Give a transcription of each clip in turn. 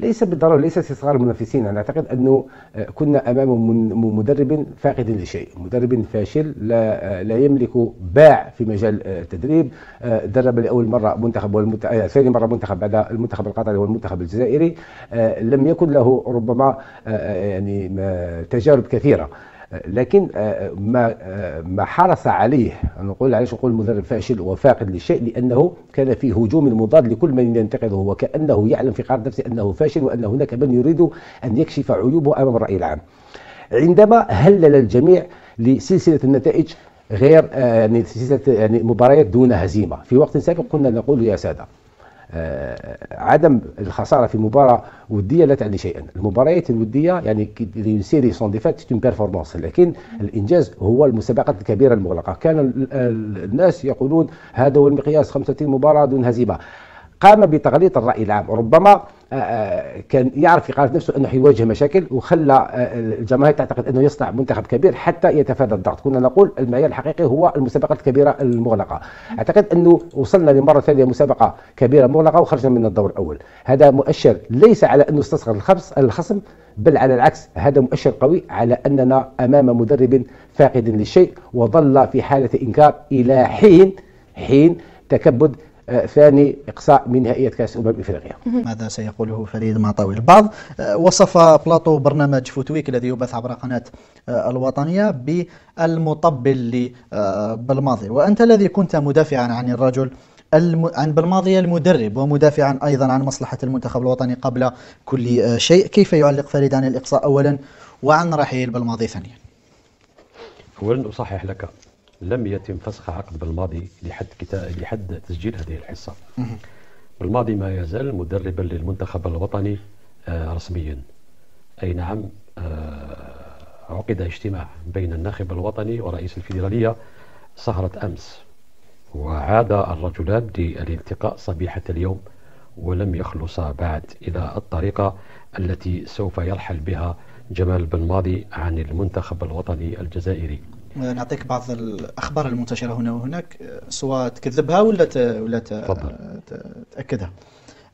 ليس بالضروره، ليس استصغار المنافسين. انا اعتقد انه كنا امام مدرب فاقد لشيء، مدرب فاشل لا يملك باع في مجال التدريب. درب لاول مره منتخب ثاني مره منتخب بعد المنتخب القطري والمنتخب الجزائري. لم يكن له ربما يعني تجارب كثيره، لكن ما حرص عليه، نقول علاش نقول مدرب فاشل وفاقد للشيء، لانه كان في هجوم مضاد لكل من ينتقده، وكانه يعلم في قرار نفسه انه فاشل، وان هناك من يريد ان يكشف عيوبه امام الراي العام. عندما هلل الجميع لسلسله النتائج غير يعني سلسله يعني مباريات دون هزيمه، في وقت سابق كنا نقول يا ساده عدم الخساره في مباراه وديه لا تعني شيئا. المباريات الوديه يعني سيري سون ديفات سي اون بيرفورمانس، لكن الانجاز هو المسابقات الكبيره المغلقه. كان الناس يقولون هذا هو المقياس، 35 مباراه دون هزيمه. قام بتغليط الرأي العام، ربما كان يعرف في قناة نفسه أنه يواجه مشاكل، وخلى الجماهير تعتقد أنه يصنع منتخب كبير حتى يتفادى الضغط. كنا نقول المعيار الحقيقي هو المسابقات الكبيرة المغلقة. أعتقد أنه وصلنا لمرة ثانية مسابقة كبيرة مغلقة وخرجنا من الدور الأول. هذا مؤشر ليس على أنه استصغر الخصم، بل على العكس، هذا مؤشر قوي على أننا أمام مدرب فاقد للشيء، وظل في حالة إنكار إلى حين تكبد ثاني إقصاء من نهائية كأس أفريقيا. ماذا سيقوله فريد مطاوي؟ البعض وصف بلاطو برنامج فوتويك الذي يبث عبر قناة الوطنية بالمطبل لبلماضي، وأنت الذي كنت مدافعا عن الرجل عن بلماضي المدرب، ومدافعا أيضا عن مصلحة المنتخب الوطني قبل كل شيء، كيف يعلق فريد عن الإقصاء أولا وعن رحيل بلماضي ثانيا؟ أولا أصحح لك، لم يتم فسخ عقد بالماضي لحد تسجيل هذه الحصة. بالماضي ما يزال مدربا للمنتخب الوطني رسميا. أي نعم، عقد اجتماع بين الناخب الوطني ورئيس الفيدرالية سهرة أمس، وعاد الرجلان للالتقاء صبيحة اليوم، ولم يخلصا بعد إلى الطريقة التي سوف يرحل بها جمال بالماضي عن المنتخب الوطني الجزائري. نعطيك بعض الأخبار المنتشرة هنا وهناك، سواء تكذبها ولا تأكدها.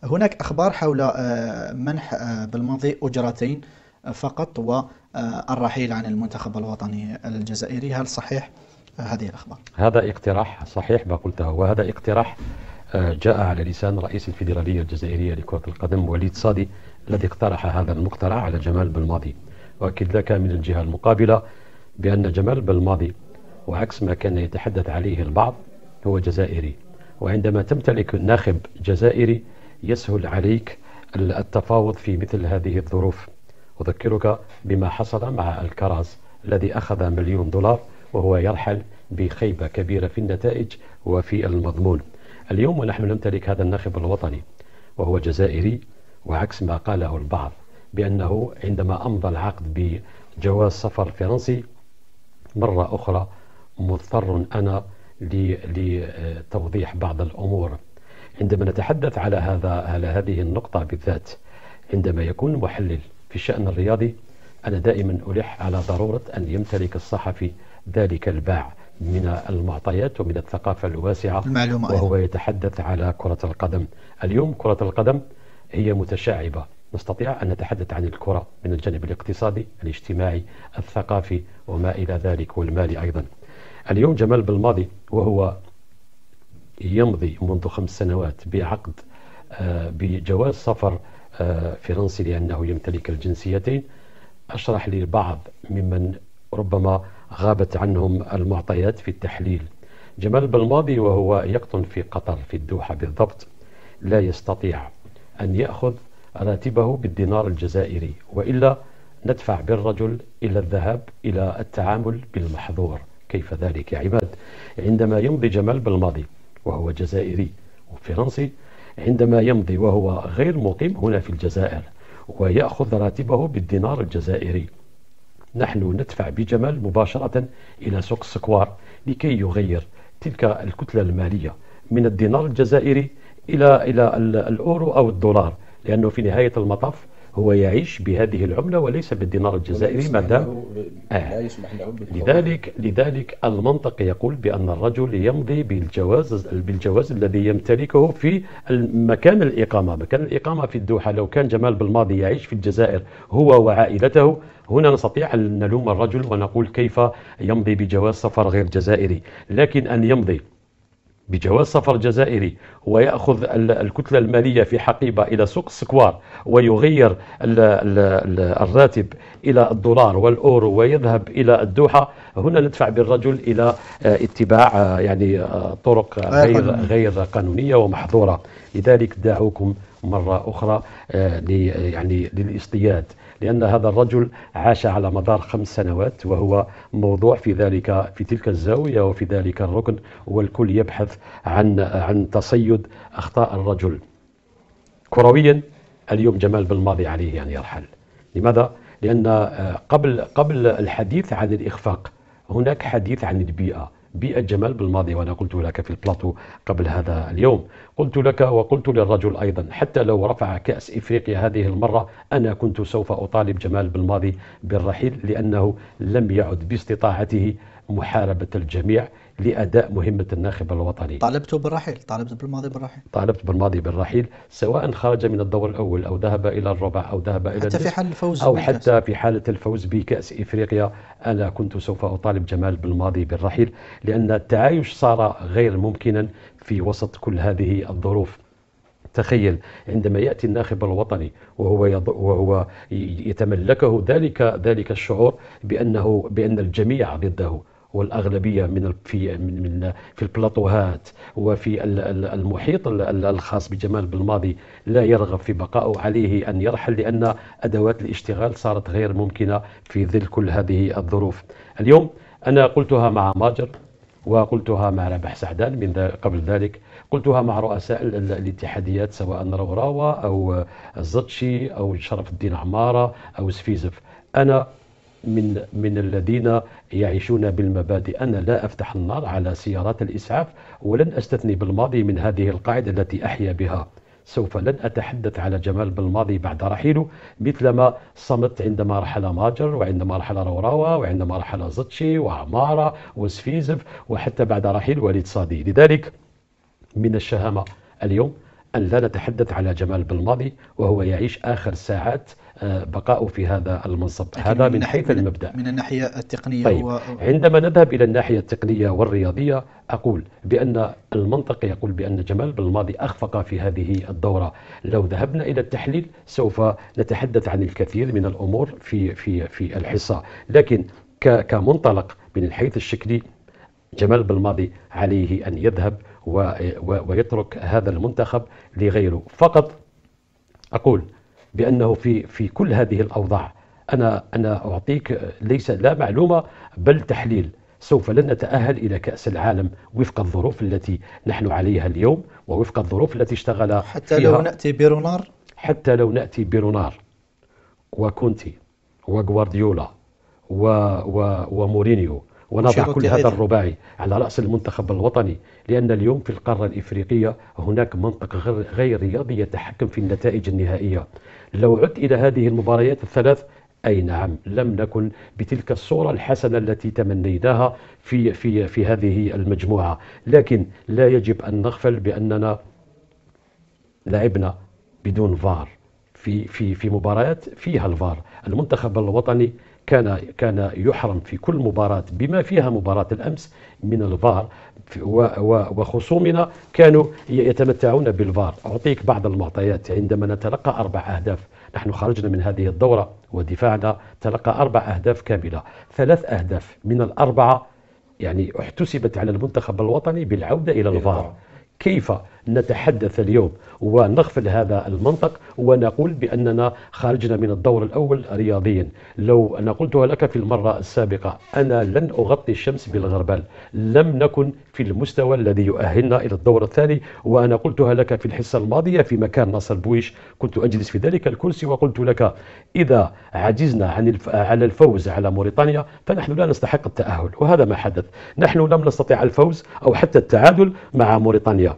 هناك أخبار حول منح بالماضي أجرتين فقط والرحيل عن المنتخب الوطني الجزائري، هل صحيح هذه الأخبار؟ هذا اقتراح صحيح ما قلته، وهذا اقتراح جاء على لسان رئيس الفيدرالية الجزائرية لكرة القدم وليد صادي، الذي اقترح هذا المقترح على جمال بالماضي. وأكد لك من الجهة المقابلة بأن جمال بالماضي، وعكس ما كان يتحدث عليه البعض، هو جزائري، وعندما تمتلك ناخب جزائري يسهل عليك التفاوض في مثل هذه الظروف. أذكرك بما حصل مع الكراز الذي أخذ $1,000,000 وهو يرحل بخيبة كبيرة في النتائج وفي المضمون. اليوم ونحن نمتلك هذا الناخب الوطني وهو جزائري، وعكس ما قاله البعض بأنه عندما أمضى العقد بجواز سفر فرنسي، مرة أخرى مضطر أنا لتوضيح بعض الأمور. عندما نتحدث على هذه النقطة بالذات، عندما يكون محلل في الشأن الرياضي، أنا دائما ألح على ضرورة أن يمتلك الصحفي ذلك الباع من المعطيات ومن الثقافة الواسعة، وهو يتحدث على كرة القدم. اليوم كرة القدم هي متشعبة، نستطيع أن نتحدث عن الكرة من الجانب الاقتصادي، الاجتماعي، الثقافي وما إلى ذلك، والمالي أيضا. اليوم جمال بالماضي وهو يمضي منذ 5 سنوات بعقد بجواز سفر فرنسي لأنه يمتلك الجنسيتين. أشرح للبعض ممن ربما غابت عنهم المعطيات في التحليل. جمال بالماضي وهو يقطن في قطر في الدوحة بالضبط لا يستطيع أن يأخذ راتبه بالدينار الجزائري، وإلا ندفع بالرجل إلى الذهاب إلى التعامل بالمحظور. كيف ذلك يا عماد؟ عندما يمضي جمال بالماضي وهو جزائري وفرنسي، عندما يمضي وهو غير مقيم هنا في الجزائر ويأخذ راتبه بالدينار الجزائري، نحن ندفع بجمال مباشرة إلى سوق السكوار لكي يغير تلك الكتلة المالية من الدينار الجزائري إلى الأورو أو الدولار، لأنه في نهاية المطاف هو يعيش بهذه العملة وليس بالدينار الجزائري ما دام لا يسمح له بالتحول. لذلك المنطق يقول بأن الرجل يمضي بالجواز الذي يمتلكه في مكان الإقامة. مكان الإقامة في الدوحة. لو كان جمال بالماضي يعيش في الجزائر هو وعائلته، هنا نستطيع أن نلوم الرجل ونقول كيف يمضي بجواز سفر غير جزائري. لكن أن يمضي بجواز سفر جزائري ويأخذ الكتلة المالية في حقيبة إلى سوق السكوار ويغير الراتب إلى الدولار والأورو ويذهب إلى الدوحة، هنا ندفع بالرجل إلى اتباع يعني طرق غير قانونية ومحظورة. لذلك دعوكم مرة أخرى يعني للاصطياد، لأن هذا الرجل عاش على مدار 5 سنوات وهو موضوع في تلك الزاوية وفي ذلك الركن، والكل يبحث عن تصيد أخطاء الرجل. كرويا اليوم جمال بالماضي عليه أن يرحل. لماذا؟ لأن قبل الحديث عن الإخفاق هناك حديث عن البيئة، بيئة جمال بالماضي. وأنا قلت لك في البلاطو قبل هذا اليوم، قلت لك وقلت للرجل أيضا، حتى لو رفع كأس إفريقيا هذه المرة أنا كنت سوف أطالب جمال بالماضي بالرحيل، لأنه لم يعد باستطاعته محاربة الجميع لأداء مهمة الناخب الوطني. طالبت بالماضي بالرحيل. طالبت بالماضي بالرحيل، سواء خرج من الدور الأول أو ذهب إلى الربع أو ذهب إلى حتى في حال الفوز أو حتى في حالة الفوز بكأس إفريقيا. أنا كنت سوف أطالب جمال بالماضي بالرحيل، لأن التعايش صار غير ممكنا في وسط كل هذه الظروف. تخيل عندما يأتي الناخب الوطني وهو يتملكه ذلك الشعور بأن الجميع ضده، والأغلبية في البلاطوهات وفي المحيط الخاص بجمال بالماضي لا يرغب في بقائه، عليه أن يرحل، لأن أدوات الاشتغال صارت غير ممكنة في ظل كل هذه الظروف. اليوم أنا قلتها مع ماجر وقلتها مع رابح سعدان قبل ذلك، قلتها مع رؤساء الاتحاديات سواء روراوة أو الزتشي أو شرف الدين عمارة أو سفيزف. أنا من الذين يعيشون بالمبادئ. أنا لا أفتح النار على سيارات الإسعاف، ولن أستثني بالماضي من هذه القاعدة التي أحيا بها. سوف لن أتحدث على جمال بالماضي بعد رحيله مثلما صمت عندما رحل ماجر وعندما رحل روراوة وعندما رحل زتشي وعمارة وسفيزف وحتى بعد رحيل وليد صادي. لذلك من الشهامة اليوم أن لا نتحدث على جمال بالماضي وهو يعيش آخر ساعات بقاؤه في هذا المنصب. هذا من حيث المبدأ. من الناحية التقنية طيب. عندما نذهب إلى الناحية التقنية والرياضية، أقول بأن المنطق يقول بأن جمال بالماضي أخفق في هذه الدورة. لو ذهبنا إلى التحليل سوف نتحدث عن الكثير من الأمور في الحصة، لكن كمنطلق من الحيث الشكلي جمال بالماضي عليه أن يذهب ويترك هذا المنتخب لغيره. فقط أقول بأنه في كل هذه الأوضاع أنا أعطيك لا معلومة بل تحليل. سوف لن نتأهل إلى كأس العالم وفق الظروف التي نحن عليها اليوم ووفق الظروف التي اشتغل حتى لو نأتي برونار، حتى لو نأتي برونار وكونتي وغوارديولا ومورينيو ونضع كل هذا الرباعي على رأس المنتخب الوطني، لأن اليوم في القارة الإفريقية هناك منطق غير رياضي يتحكم في النتائج النهائية. لو عدت إلى هذه المباريات الثلاث، أي نعم لم نكن بتلك الصورة الحسنة التي تمنيناها في هذه المجموعة، لكن لا يجب أن نغفل بأننا لعبنا بدون فار في مباريات فيها الفار. المنتخب الوطني كان يحرم في كل مباراة بما فيها مباراة الأمس من الفار، وخصومنا كانوا يتمتعون بالفار. أعطيك بعض المعطيات. عندما نتلقى 4 أهداف، نحن خرجنا من هذه الدورة ودفاعنا تلقى 4 أهداف كاملة، 3 أهداف من ال4 يعني احتسبت على المنتخب الوطني بالعودة إلى الفار. كيف نتحدث اليوم ونغفل هذا المنطق ونقول بأننا خرجنا من الدور الأول رياضيا؟ لو أنا قلتها لك في المرة السابقة، أنا لن أغطي الشمس بالغربال، لم نكن في المستوى الذي يؤهلنا إلى الدور الثاني. وأنا قلتها لك في الحصة الماضية في مكان ناصر بويش، كنت أجلس في ذلك الكرسي وقلت لك إذا عجزنا على الفوز على موريتانيا فنحن لا نستحق التأهل، وهذا ما حدث. نحن لم نستطع الفوز أو حتى التعادل مع موريتانيا.